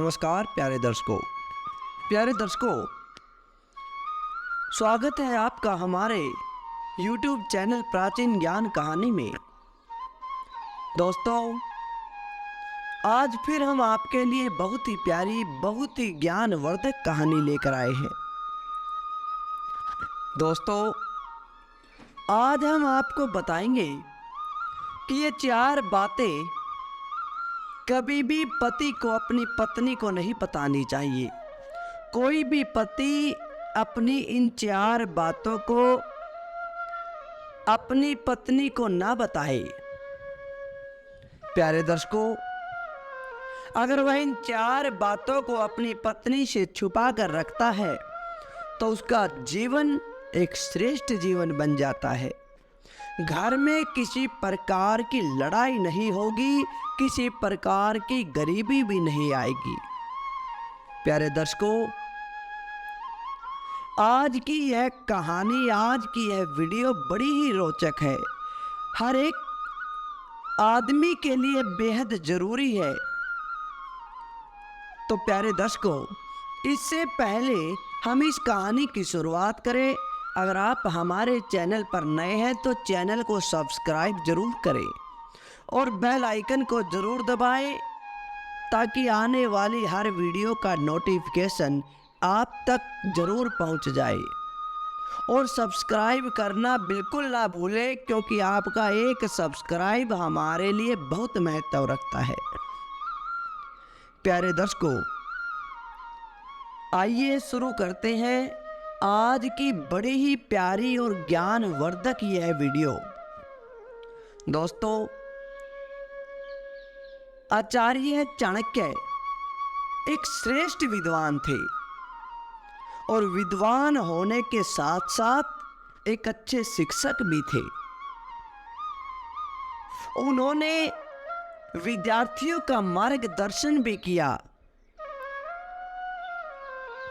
नमस्कार प्यारे दर्शकों, स्वागत है आपका हमारे YouTube चैनल प्राचीन ज्ञान कहानी में। दोस्तों, आज फिर हम आपके लिए बहुत ही प्यारी, बहुत ही ज्ञानवर्धक कहानी लेकर आए हैं। दोस्तों, आज हम आपको बताएंगे कि ये 4 बातें कभी भी पति को अपनी पत्नी को नहीं बतानी चाहिए। कोई भी पति अपनी इन 4 बातों को अपनी पत्नी को ना बताए। प्यारे दर्शकों, अगर वह इन 4 बातों को अपनी पत्नी से छुपा कर रखता है तो उसका जीवन एक श्रेष्ठ जीवन बन जाता है। घर में किसी प्रकार की लड़ाई नहीं होगी, किसी प्रकार की गरीबी भी नहीं आएगी। प्यारे दर्शकों, आज की यह कहानी, आज की यह वीडियो बड़ी ही रोचक है, हर एक आदमी के लिए बेहद जरूरी है। तो प्यारे दर्शकों, इससे पहले हम इस कहानी की शुरुआत करें, अगर आप हमारे चैनल पर नए हैं तो चैनल को सब्सक्राइब जरूर करें और बेल आइकन को जरूर दबाएं ताकि आने वाली हर वीडियो का नोटिफिकेशन आप तक जरूर पहुंच जाए। और सब्सक्राइब करना बिल्कुल ना भूलें, क्योंकि आपका एक सब्सक्राइब हमारे लिए बहुत महत्व रखता है। प्यारे दर्शकों, आइए शुरू करते हैं आज की बड़ी ही प्यारी और ज्ञानवर्धक यह वीडियो। दोस्तों, आचार्य चाणक्य एक श्रेष्ठ विद्वान थे और विद्वान होने के साथ साथ एक अच्छे शिक्षक भी थे। उन्होंने विद्यार्थियों का मार्गदर्शन भी किया।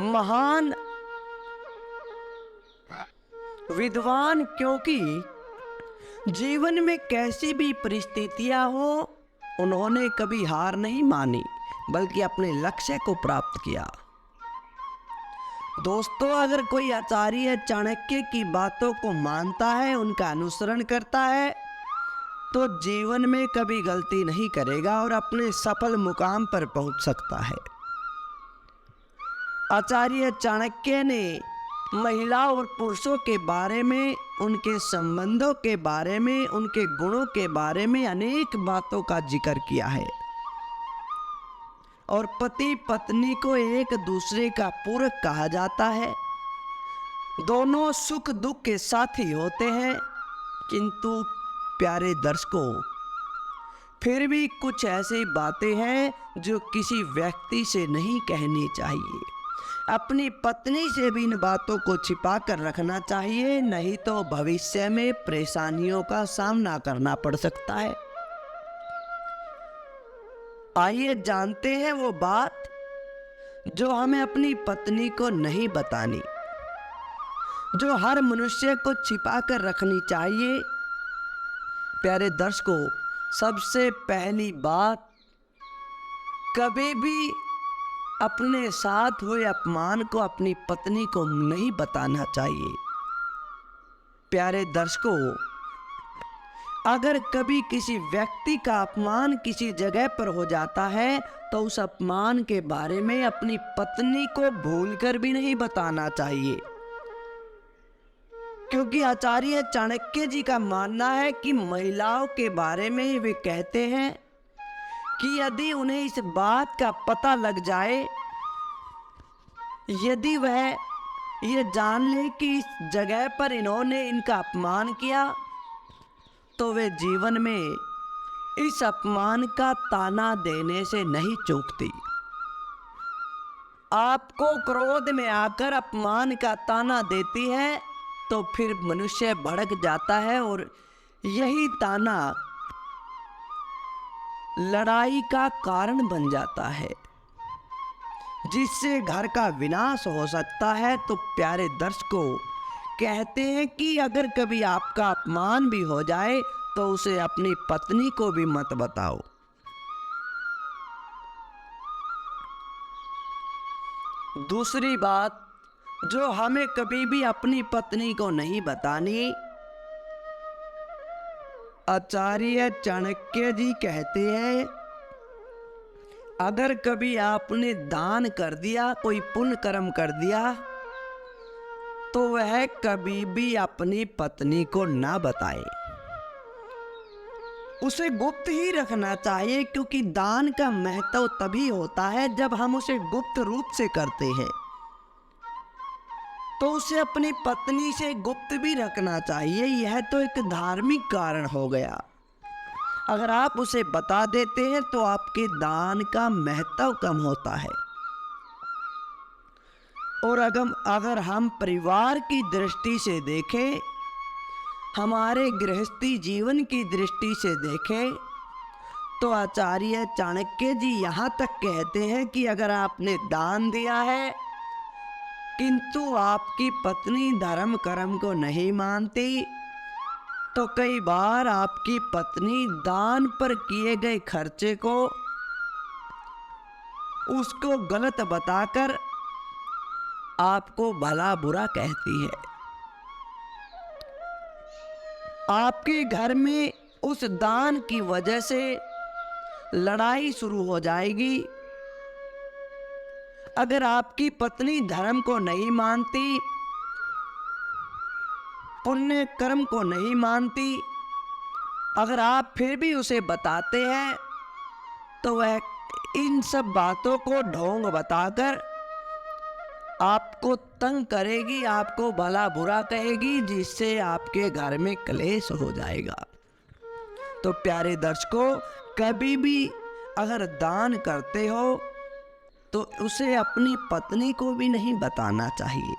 महान विद्वान, क्योंकि जीवन में कैसी भी परिस्थितियां हो, उन्होंने कभी हार नहीं मानी, बल्कि अपने लक्ष्य को प्राप्त किया। दोस्तों, अगर कोई आचार्य चाणक्य की बातों को मानता है, उनका अनुसरण करता है, तो जीवन में कभी गलती नहीं करेगा और अपने सफल मुकाम पर पहुंच सकता है। आचार्य चाणक्य ने महिला और पुरुषों के बारे में, उनके संबंधों के बारे में, उनके गुणों के बारे में अनेक बातों का जिक्र किया है। और पति पत्नी को एक दूसरे का पूरक कहा जाता है। दोनों सुख दुख के साथी होते हैं। किंतु प्यारे दर्शकों, फिर भी कुछ ऐसी बातें हैं जो किसी व्यक्ति से नहीं कहनी चाहिए। अपनी पत्नी से भी इन बातों को छिपा कर रखना चाहिए, नहीं तो भविष्य में परेशानियों का सामना करना पड़ सकता है। आइए जानते हैं वो बात जो हमें अपनी पत्नी को नहीं बतानी, जो हर मनुष्य को छिपा कर रखनी चाहिए। प्यारे दर्शकों, सबसे पहली बात, कभी भी अपने साथ हुए अपमान को अपनी पत्नी को नहीं बताना चाहिए। प्यारे दर्शकों, अगर कभी किसी व्यक्ति का अपमान किसी जगह पर हो जाता है तो उस अपमान के बारे में अपनी पत्नी को भूलकर भी नहीं बताना चाहिए, क्योंकि आचार्य चाणक्य जी का मानना है कि महिलाओं के बारे में वे कहते हैं कि यदि उन्हें इस बात का पता लग जाए, यदि वह ये जान ले कि इस जगह पर इन्होंने इनका अपमान किया, तो वे जीवन में इस अपमान का ताना देने से नहीं चूकती। आपको क्रोध में आकर अपमान का ताना देती है तो फिर मनुष्य भड़क जाता है और यही ताना लड़ाई का कारण बन जाता है, जिससे घर का विनाश हो सकता है। तो प्यारे दर्शकों, कहते हैं कि अगर कभी आपका अपमान भी हो जाए तो उसे अपनी पत्नी को भी मत बताओ। दूसरी बात जो हमें कभी भी अपनी पत्नी को नहीं बतानी, आचार्य चाणक्य जी कहते हैं, अगर कभी आपने दान कर दिया, कोई पुण्य कर्म कर दिया, तो वह कभी भी अपनी पत्नी को ना बताए, उसे गुप्त ही रखना चाहिए, क्योंकि दान का महत्व तभी होता है जब हम उसे गुप्त रूप से करते हैं। तो उसे अपनी पत्नी से गुप्त भी रखना चाहिए। यह तो एक धार्मिक कारण हो गया। अगर आप उसे बता देते हैं तो आपके दान का महत्व कम होता है। और अगर हम परिवार की दृष्टि से देखें, हमारे गृहस्थी जीवन की दृष्टि से देखें, तो आचार्य चाणक्य जी यहाँ तक कहते हैं कि अगर आपने दान दिया है किंतु आपकी पत्नी धर्म कर्म को नहीं मानती, तो कई बार आपकी पत्नी दान पर किए गए खर्चे को उसको गलत बताकर आपको भला बुरा कहती है। आपके घर में उस दान की वजह से लड़ाई शुरू हो जाएगी। अगर आपकी पत्नी धर्म को नहीं मानती, पुण्य कर्म को नहीं मानती, अगर आप फिर भी उसे बताते हैं, तो वह इन सब बातों को ढोंग बताकर आपको तंग करेगी, आपको भला बुरा कहेगी, जिससे आपके घर में क्लेश हो जाएगा। तो प्यारे दर्शकों, कभी भी अगर दान करते हो तो उसे अपनी पत्नी को भी नहीं बताना चाहिए।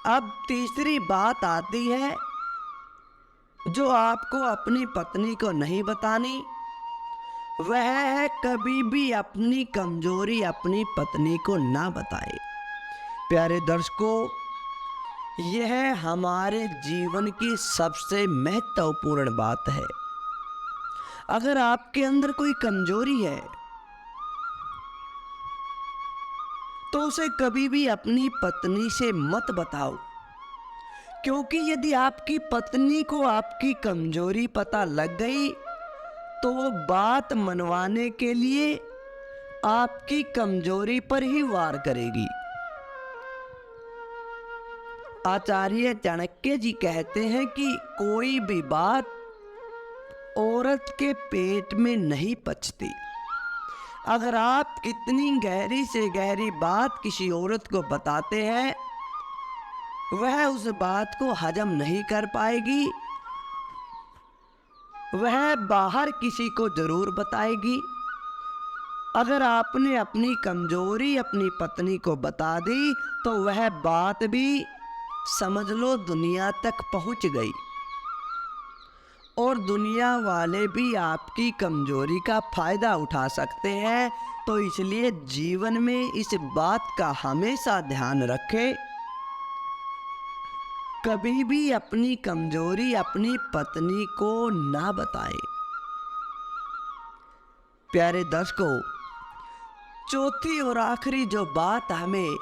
अब तीसरी बात आती है जो आपको अपनी पत्नी को नहीं बतानी, वह है कभी भी अपनी कमजोरी अपनी पत्नी को ना बताए। प्यारे दर्शकों, यह हमारे जीवन की सबसे महत्वपूर्ण बात है। अगर आपके अंदर कोई कमजोरी है तो उसे कभी भी अपनी पत्नी से मत बताओ, क्योंकि यदि आपकी पत्नी को आपकी कमजोरी पता लग गई तो वो बात मनवाने के लिए आपकी कमजोरी पर ही वार करेगी। आचार्य चाणक्य जी कहते हैं कि कोई भी बात औरत के पेट में नहीं पचती। अगर आप कितनी गहरी से गहरी बात किसी औरत को बताते हैं, वह उस बात को हजम नहीं कर पाएगी, वह बाहर किसी को जरूर बताएगी। अगर आपने अपनी कमजोरी अपनी पत्नी को बता दी तो वह बात भी समझ लो दुनिया तक पहुंच गई, और दुनिया वाले भी आपकी कमजोरी का फायदा उठा सकते हैं। तो इसलिए जीवन में इस बात का हमेशा ध्यान रखें, कभी भी अपनी कमजोरी अपनी पत्नी को ना बताएं। प्यारे दर्शकों, चौथी और आखिरी जो बात हमें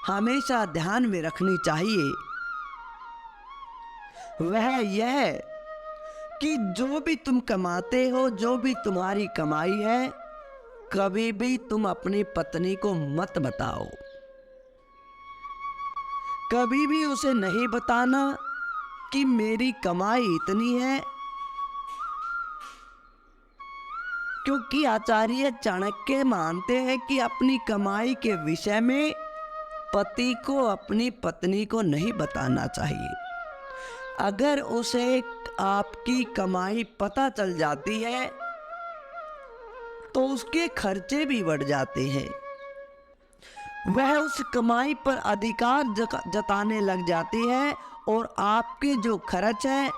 हमेशा ध्यान में रखनी चाहिए वह यह कि जो भी तुम कमाते हो, जो भी तुम्हारी कमाई है, कभी भी तुम अपनी पत्नी को मत बताओ। कभी भी उसे नहीं बताना कि मेरी कमाई इतनी है, क्योंकि आचार्य चाणक्य मानते हैं कि अपनी कमाई के विषय में पति को अपनी पत्नी को नहीं बताना चाहिए। अगर उसे आपकी कमाई पता चल जाती है तो उसके खर्चे भी बढ़ जाते हैं, वह उस कमाई पर अधिकार जताने लग जाती है और आपके जो खर्च हैं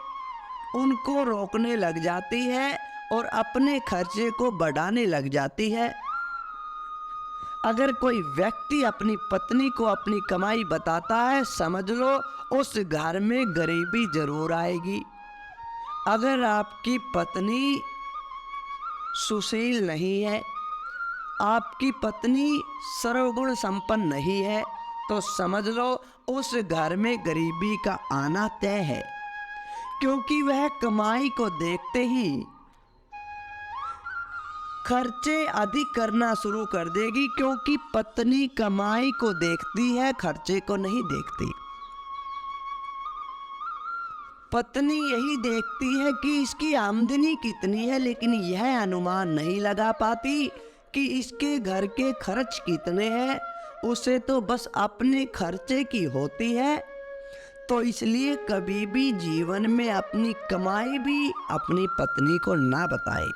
उनको रोकने लग जाती है और अपने खर्चे को बढ़ाने लग जाती है। अगर कोई व्यक्ति अपनी पत्नी को अपनी कमाई बताता है, समझ लो उस घर में गरीबी जरूर आएगी। अगर आपकी पत्नी सुशील नहीं है, आपकी पत्नी सर्वगुण संपन्न नहीं है तो समझ लो उस घर में गरीबी का आना तय है, क्योंकि वह कमाई को देखते ही खर्चे अधिक करना शुरू कर देगी, क्योंकि पत्नी कमाई को देखती है, खर्चे को नहीं देखती। पत्नी यही देखती है कि इसकी आमदनी कितनी है, लेकिन यह अनुमान नहीं लगा पाती कि इसके घर के खर्च कितने हैं। उसे तो बस अपने खर्चे की होती है। तो इसलिए कभी भी जीवन में अपनी कमाई भी अपनी पत्नी को ना बताए।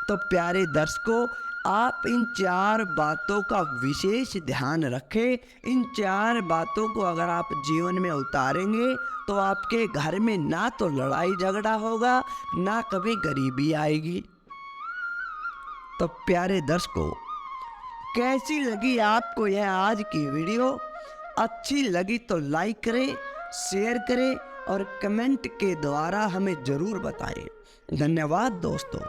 तो प्यारे दर्शकों, आप इन 4 बातों का विशेष ध्यान रखें। इन 4 बातों को अगर आप जीवन में उतारेंगे तो आपके घर में ना तो लड़ाई झगड़ा होगा, ना कभी गरीबी आएगी। तो प्यारे दर्शकों, कैसी लगी आपको यह आज की वीडियो? अच्छी लगी तो लाइक करें, शेयर करें और कमेंट के द्वारा हमें ज़रूर बताएं। धन्यवाद दोस्तों।